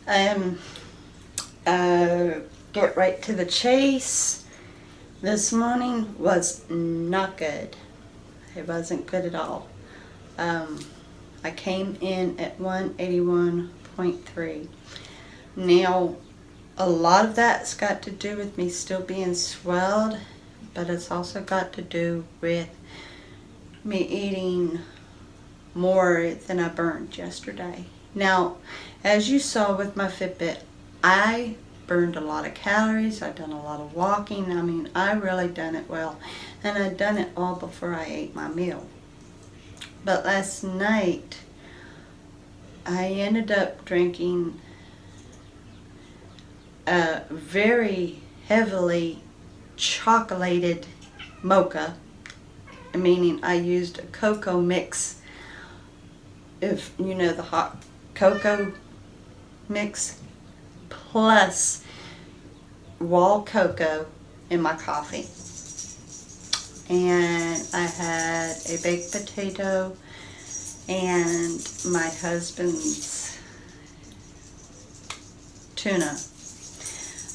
Um, get right to the chase. This morning was not good. It wasn't good at all. I came in at 181.3. Now, a lot of that's got to do with me still being swelled, but it's also got to do with me eating more than I burned yesterday. Now, as you saw with my Fitbit, I burned a lot of calories. I've done a lot of walking. I mean, I really done it well. And I'd done it all before I ate my meal. But last night, I ended up drinking a very heavily chocolated mocha, meaning I used a cocoa mix. If you know the hot cocoa mix, plus raw cocoa in my coffee. And I had a baked potato and my husband's tuna.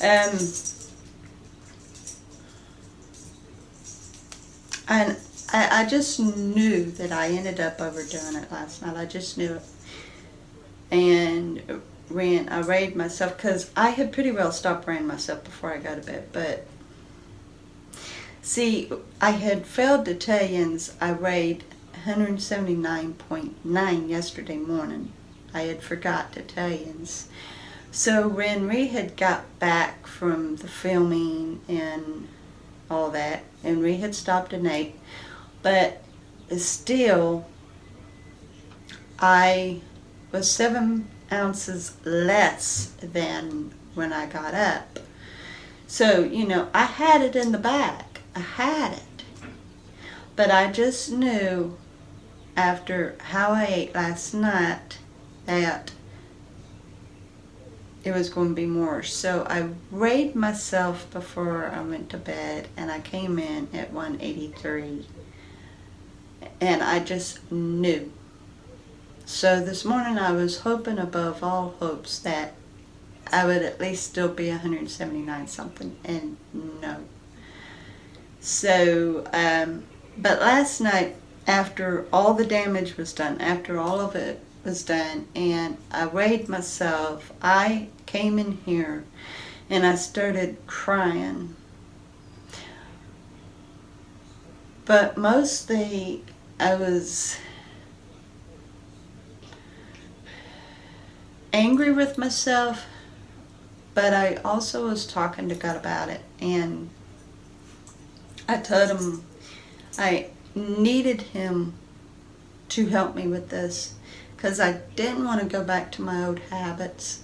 And I just knew that I ended up overdoing it last night. I just knew it. And I weighed myself, because I had pretty well stopped weighing myself before I go to bed. But see, I had failed to tell you, I weighed 179.9 yesterday morning. I had forgot to tell you. So when we had got back from the filming and all that, and we had stopped and ate, but still, I was 7 ounces less than when I got up. So, I had it in the bag. I had it. But I just knew after how I ate last night that it was going to be more. So I weighed myself before I went to bed, and I came in at 183. And I just knew. So this morning I was hoping above all hopes that I would at least still be 179 something, and no. So, but last night, after all the damage was done, after all of it was done, and I weighed myself, I came in here and I started crying. But mostly I was angry with myself, but I also was talking to God about it, and I told him I needed him to help me with this, because I didn't want to go back to my old habits.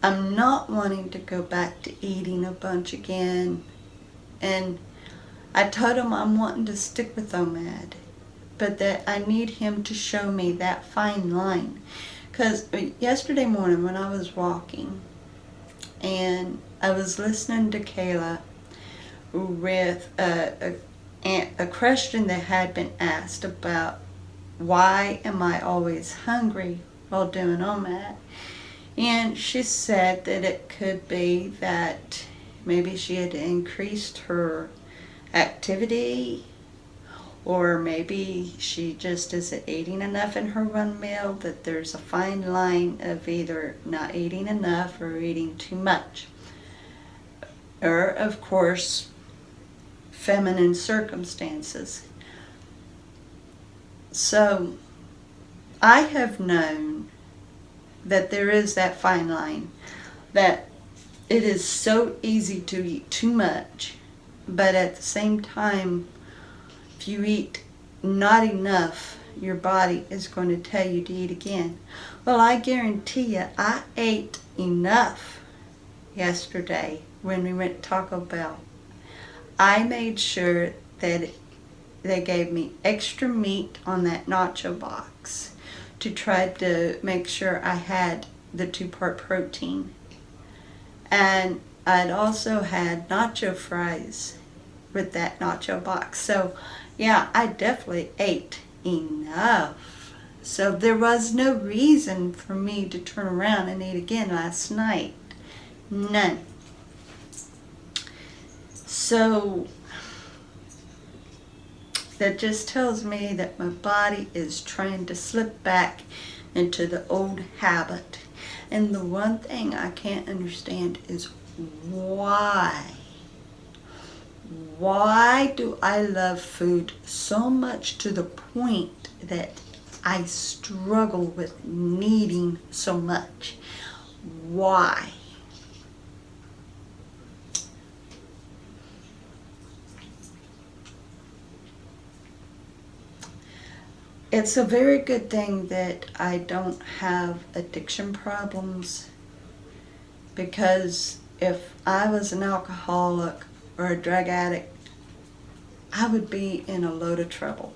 I'm not wanting to go back to eating a bunch again, and I told him I'm wanting to stick with OMAD, but that I need him to show me that fine line. Because yesterday morning when I was walking and I was listening to Kayla with a question that had been asked about why am I always hungry while doing OMAD. And she said that it could be that maybe she had increased her activity, or maybe she just isn't eating enough in her one meal, that there's a fine line of either not eating enough or eating too much. Or, of course, feminine circumstances. So, I have known that there is that fine line, that it is so easy to eat too much, but at the same time, if you eat not enough, your body is going to tell you to eat again. Well, I guarantee you, I ate enough yesterday when we went to Taco Bell. I made sure that they gave me extra meat on that nacho box to try to make sure I had the 2-part protein. And I'd also had nacho fries with that nacho box. So, yeah, I definitely ate enough. So there was no reason for me to turn around and eat again last night. None. So that just tells me that my body is trying to slip back into the old habit. And the one thing I can't understand is why. Why do I love food so much to the point that I struggle with needing so much? Why? It's a very good thing that I don't have addiction problems, because if I was an alcoholic or a drug addict, I would be in a load of trouble.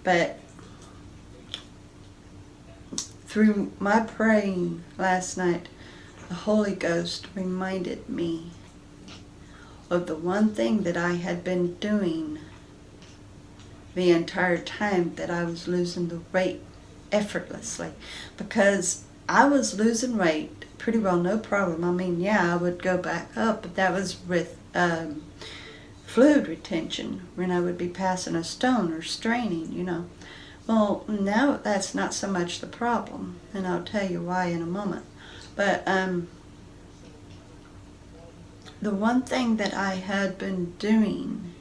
But through my praying last night, the Holy Ghost reminded me of the one thing that I had been doing the entire time that I was losing the weight effortlessly. Because I was losing weight pretty well no problem. I mean, yeah, I would go back up, but that was with fluid retention, when I would be passing a stone or straining, you know. Well, now that's not so much the problem, and I'll tell you why in a moment. But the one thing that I had been doing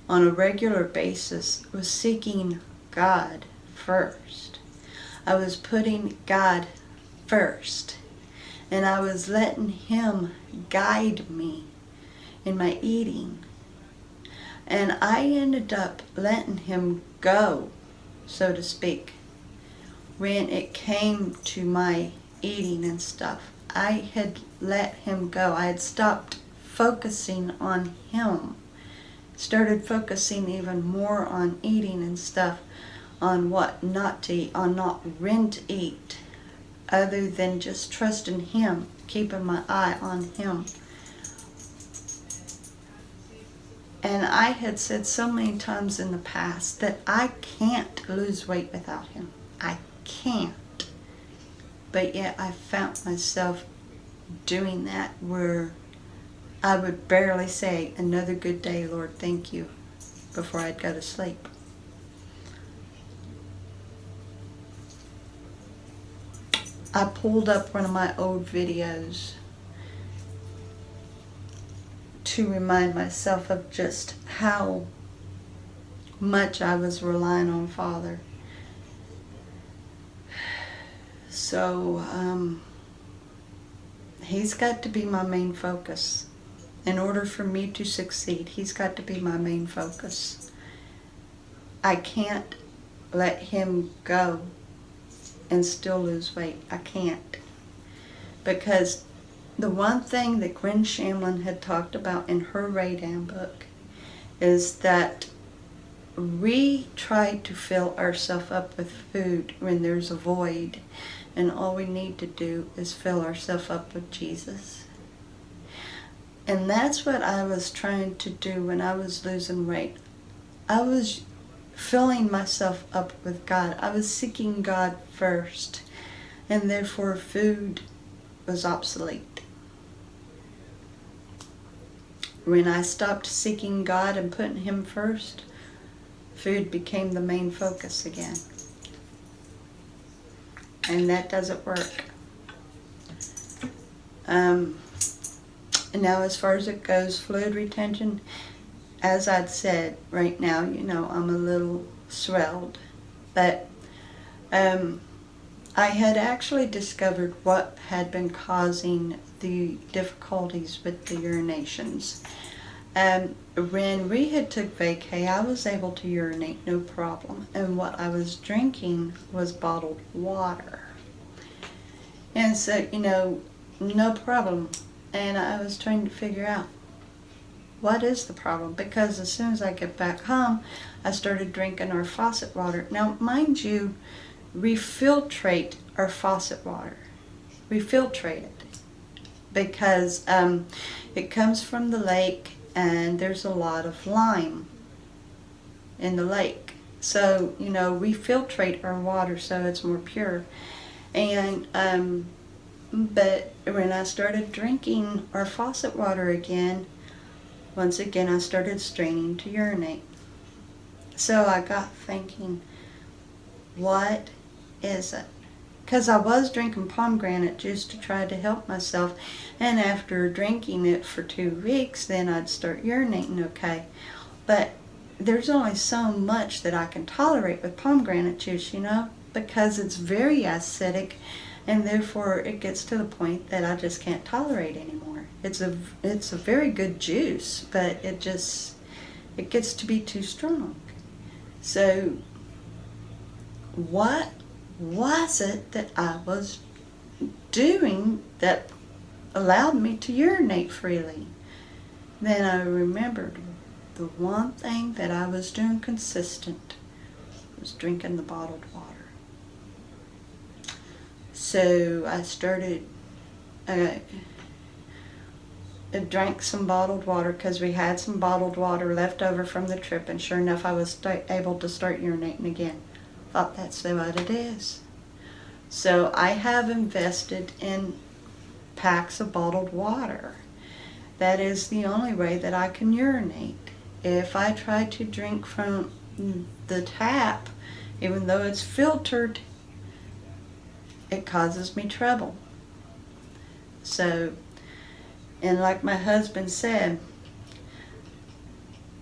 on a regular basis was seeking God first. I was putting God first, and I was letting Him guide me in my eating. And I ended up letting Him go, so to speak, when it came to my eating and stuff. I had let Him go. I had stopped focusing on Him. Started focusing even more on eating and stuff, on what not to eat, on not when to eat, other than just trusting Him, keeping my eye on Him. And I had said so many times in the past that I can't lose weight without Him. I can't. But yet I found myself doing that, where I would barely say, "Another good day, Lord, thank you," before I'd go to sleep. I pulled up one of my old videos to remind myself of just how much I was relying on Father. So, He's got to be my main focus. In order for me to succeed, He's got to be my main focus. I can't let Him go and still lose weight. I can't. Because the one thing that Gwen Shamlin had talked about in her Ray Dan book is that we try to fill ourselves up with food when there's a void, and all we need to do is fill ourselves up with Jesus. And that's what I was trying to do when I was losing weight. I was filling myself up with God. I was seeking God first, and therefore food was obsolete. When I stopped seeking God and putting Him first, food became the main focus again. And that doesn't work. And now as far as it goes, fluid retention, as I'd said, right now, you know, I'm a little swelled. But I had actually discovered what had been causing the difficulties with the urinations. When we had took vacay, I was able to urinate no problem, and what I was drinking was bottled water. And so, you know, no problem. And I was trying to figure out, what is the problem? Because as soon as I get back home, I started drinking our faucet water. Now, mind you, we filtrate our faucet water. We filtrate it because it comes from the lake, and there's a lot of lime in the lake. So, we filtrate our water so it's more pure. And, but when I started drinking our faucet water again, once again I started straining to urinate. So I got thinking, what is it? Because I was drinking pomegranate juice to try to help myself, and after drinking it for 2 weeks, then I'd start urinating okay. But there's only so much that I can tolerate with pomegranate juice, because it's very acidic, and therefore it gets to the point that I just can't tolerate anymore. It's a very good juice, but it gets to be too strong. So what was it that I was doing that allowed me to urinate freely? Then I remembered the one thing that I was doing consistent was drinking the bottled water. So I started, I drank some bottled water because we had some bottled water left over from the trip, and sure enough I was able to start urinating again. Thought that's what it is. So I have invested in packs of bottled water. That is the only way that I can urinate. If I try to drink from the tap, even though it's filtered, it causes me trouble. So, and like my husband said,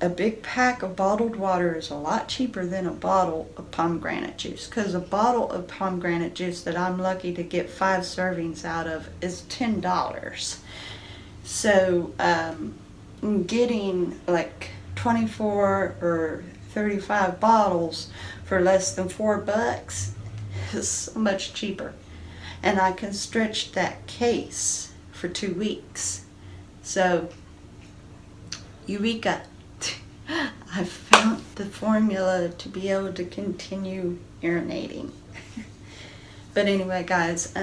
a big pack of bottled water is a lot cheaper than a bottle of pomegranate juice, because a bottle of pomegranate juice that I'm lucky to get 5 servings out of is $10. So getting like 24 or 35 bottles for less than $4 is so much cheaper, and I can stretch that case for 2 weeks. So, eureka! I found the formula to be able to continue urinating. But anyway, guys,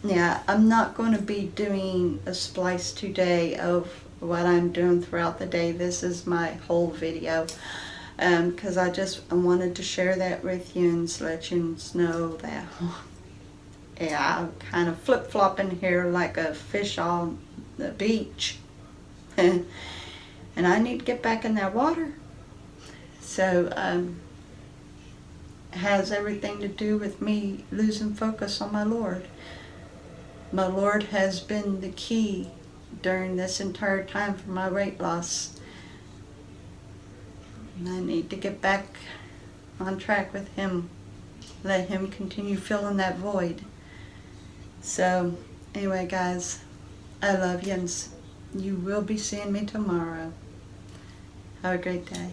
yeah, I'm not going to be doing a splice today of what I'm doing throughout the day. This is my whole video, because I wanted to share that with you and let you know that, yeah, I'm kind of flip-flopping here like a fish on the beach. And I need to get back in that water. So, it has everything to do with me losing focus on my Lord. My Lord has been the key during this entire time for my weight loss. And I need to get back on track with Him. Let Him continue filling that void. So, anyway, guys, I love you, and you will be seeing me tomorrow. Have a great day.